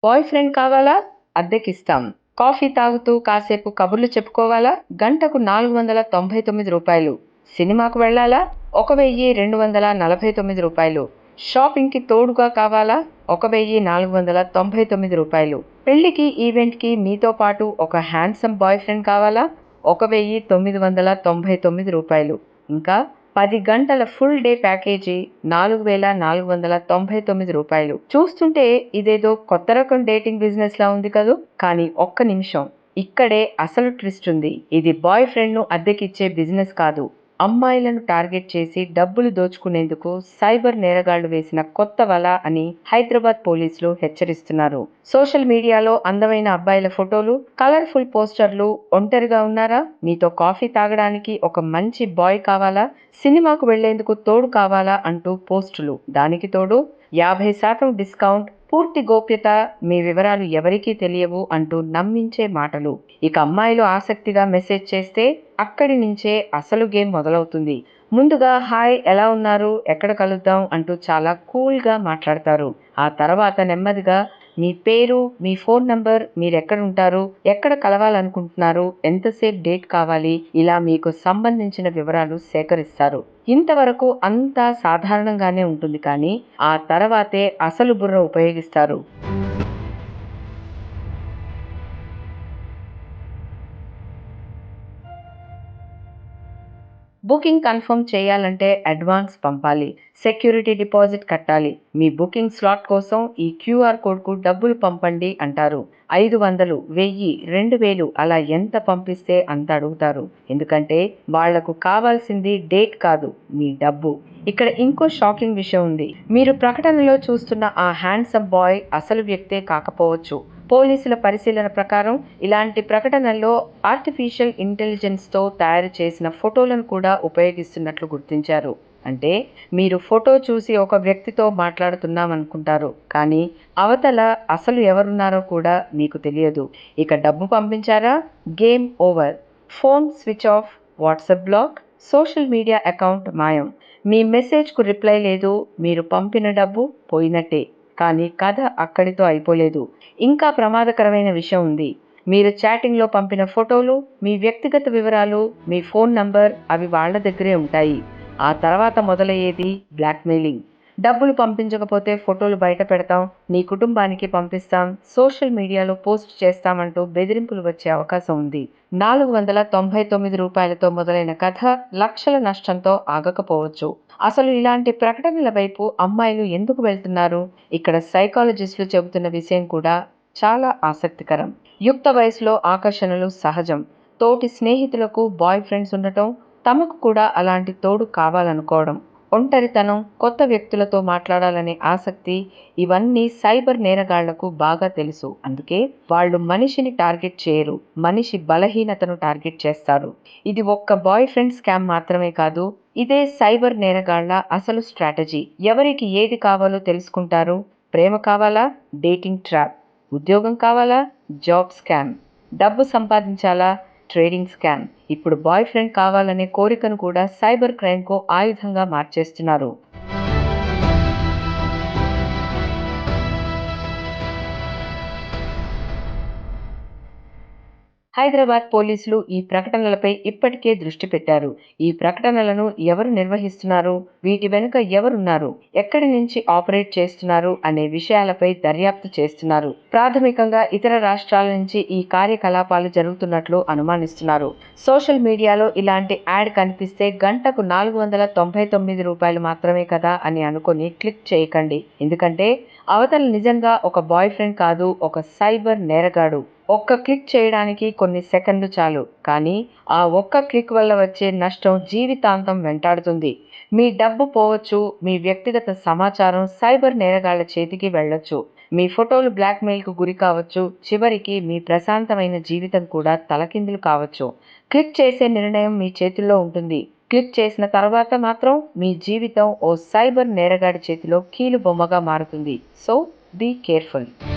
Boy friend కావాలా? అద్దెకిస్తాం. Coffee తాగుతూ కాసేపు కబుర్లు చెప్పుకోవాలా? గంటకు రూ. 499. సినిమాకు వెళ్ళాలా? 1249. షాపింగ్‌కి తోడుగా కావాలా? రూ. 1499. పెళ్లికి, ఈవెంట్‌కి మీతో పాటు ఒక హ్యాండ్సమ్ బాయ్ ఫ్రెండ్ కావాలా? రూ. 1999. ఇంకా 10 గంటల ఫుల్ డే ప్యాకేజీ రూ. 4499. చూస్తుంటే ఇదేదో కొత్త రకం డేటింగ్ బిజినెస్‌లా ఉంది కదూ! కానీ ఒక్క నిమిషం. ఇక్కడే అసలు ట్విస్ట్ ఉంది. ఇది బాయ్ ఫ్రెండ్‌ను అద్దెకిచ్చే బిజినెస్ కాదు. అమ్మాయిలను టార్గెట్ చేసి డబ్బులు దోచుకునేందుకు సైబర్ నేరగాళ్లు వేసిన కొత్త వల అని హైదరాబాద్ పోలీసులు హెచ్చరిస్తున్నారు. సోషల్ మీడియాలో అందమైన అబ్బాయిల ఫోటోలు, కలర్ఫుల్ పోస్టర్లు, ఒంటరిగా ఉన్నారా? మీతో కాఫీ తాగడానికి ఒక మంచి బాయ్ కావాలా? సినిమాకు వెళ్లేందుకు తోడు కావాలా అంటూ పోస్టులు. దానికి తోడు 50% డిస్కౌంట్, పూర్తి గోప్యత, మీ వివరాలు ఎవరికీ తెలియవు అంటూ నమ్మించే మాటలు. ఇక అమ్మాయిలు ఆసక్తిగా మెసేజ్ చేస్తే అక్కడి నుంచే అసలు గేమ్ మొదలవుతుంది. ముందుగా హాయ్ ఎలా ఉన్నారు? ఎక్కడ కలుద్దాం? అంటూ చాలా కూల్‌గా మాట్లాడతారు. ఆ తర్వాత నెమ్మదిగా మీ పేరు, మీ ఫోన్ నంబర్, మీరెక్కడుంటారు? ఎక్కడ కలవాలనుకుంటున్నారు? ఎంతసేపు డేట్ కావాలి? ఇలా మీకు సంబంధించిన వివరాలు సేకరిస్తారు. ఇంతవరకు అంతా సాధారణంగానే ఉంటుంది కానీ, ఆ తర్వాతే అసలు బుర్ర ఉపయోగిస్తారు. బుకింగ్ కన్ఫర్మ్ చేయాలంటే అడ్వాన్స్ పంపాలి. సెక్యూరిటీ డిపాజిట్ కట్టాలి. మీ బుకింగ్ స్లాట్ కోసం ఈ క్యూఆర్ కోడ్‌కు డబ్బులు పంపండి అంటారు. 500, 1000, 2000 అలా ఎంత పంపిస్తే అంత అడుగుతారు. ఎందుకంటే వాళ్లకు కావాల్సింది డేట్ కాదు, మీ డబ్బు. ఇక్కడ ఇంకో షాకింగ్ విషయం ఉంది. మీరు ప్రకటనలో చూస్తున్న ఆ హ్యాండ్సమ్ బాయ్ అసలు వ్యక్తే కాకపోవచ్చు. పోలీసుల పరిశీలన ప్రకారం ఇలాంటి ప్రకటనల్లో ఆర్టిఫిషియల్ ఇంటెలిజెన్స్‌తో తయారు చేసిన ఫోటోలను కూడా ఉపయోగిస్తున్నట్లు గుర్తించారు. అంటే మీరు ఫోటో చూసి ఒక వ్యక్తితో మాట్లాడుతున్నామనుకుంటారు. కానీ అవతల అసలు ఎవరున్నారో కూడా మీకు తెలియదు. ఇక డబ్బు పంపించారా? Game over. Phone switch off, WhatsApp block, social media account మాయం. మీ మెసేజ్‌కు రిప్లై లేదు. మీరు పంపిన డబ్బు పోయినట్టే. కానీ కథ అక్కడితో అయిపోలేదు. ఇంకా ప్రమాదకరమైన విషయం ఉంది. మీరు చాటింగ్‌లో పంపిన ఫోటోలు, మీ వ్యక్తిగత వివరాలు, మీ ఫోన్ నంబర్ అవి వాళ్ళ దగ్గరే ఉంటాయి. ఆ తర్వాత మొదలయ్యేది బ్లాక్‌మెయిలింగ్. డబ్బులు పంపించకపోతే ఫోటోలు బయట పెడతాం, నీ కుటుంబానికి పంపిస్తాం, సోషల్ మీడియాలో పోస్ట్ చేస్తామంటూ బెదిరింపులు వచ్చే అవకాశం ఉంది. రూ. 499తో మొదలైన కథ లక్షల నష్టంతో ఆగకపోవచ్చు. అసలు ఇలాంటి ప్రకటనల వైపు అమ్మాయిలు ఎందుకు వెళ్తున్నారు? ఇక్కడ సైకాలజిస్టులు చెబుతున్న విషయం కూడా చాలా ఆసక్తికరం. యుక్త వయసులో ఆకర్షణలు సహజం. తోటి స్నేహితులకు బాయ్ ఫ్రెండ్స్ ఉండటం, తమకు కూడా అలాంటి తోడు కావాలనుకోవడం, ఒంటరితనం, కొత్త వ్యక్తులతో మాట్లాడాలనే ఆసక్తి ఇవన్నీ సైబర్ నేరగాళ్లకు బాగా తెలుసు. అందుకే వాళ్ళు మనిషిని టార్గెట్ చేయరు, మనిషి బలహీనతను టార్గెట్ చేస్తారు. ఇది ఒక్క బాయ్ ఫ్రెండ్ స్కామ్ మాత్రమే కాదు. ఇదే సైబర్ నేరగాళ్ల అసలు స్ట్రాటజీ. ఎవరికి ఏది కావాలో తెలుసుకుంటారు. ప్రేమ కావాలా? Dating trap. ఉద్యోగం కావాలా? Job scam. డబ్బు సంపాదించాలా? Trading scam. ఇప్పుడు బాయ్ ఫ్రెండ్ కావాలనే కోరికను కూడా సైబర్ క్రైమ్‌కు ఆయుధంగా మార్చేస్తున్నారు. హైదరాబాద్ పోలీసులు ఈ ప్రకటనలపై ఇప్పటికే దృష్టి పెట్టారు. ఈ ప్రకటనలను ఎవరు నిర్వహిస్తున్నారు? వీటి వెనుక ఎవరున్నారు? ఎక్కడి నుంచి ఆపరేట్ చేస్తున్నారు? అనే విషయాలపై దర్యాప్తు చేస్తున్నారు. ప్రాథమికంగా ఇతర రాష్ట్రాల నుంచి ఈ కార్యకలాపాలు జరుగుతున్నట్లు అనుమానిస్తున్నారు. సోషల్ మీడియాలో ఇలాంటి యాడ్ కనిపిస్తే గంటకు రూ. 499 మాత్రమే కదా అని అనుకొని క్లిక్ చేయకండి. ఎందుకంటే అవతల నిజంగా ఒక బాయ్ ఫ్రెండ్ కాదు, ఒక సైబర్ నేరగాడు. ఒక్క క్లిక్ చేయడానికి కొన్ని సెకన్లు చాలు. కానీ ఆ ఒక్క క్లిక్ వల్ల వచ్చే నష్టం జీవితాంతం వెంటాడుతుంది. మీ డబ్బు పోవచ్చు, మీ వ్యక్తిగత సమాచారం సైబర్ నేరగాళ్ల చేతికి వెళ్ళొచ్చు, మీ ఫోటోలు బ్లాక్‌మెయిల్‌కు గురి కావచ్చు, చివరికి మీ ప్రశాంతమైన జీవితం కూడా తలకిందులు కావచ్చు. క్లిక్ చేసే నిర్ణయం మీ చేతుల్లో ఉంటుంది. క్లిక్ చేసిన తర్వాత మాత్రం మీ జీవితం ఓ సైబర్ నేరగాడి చేతిలో కీలుబొమ్మగా మారుతుంది. So, be careful.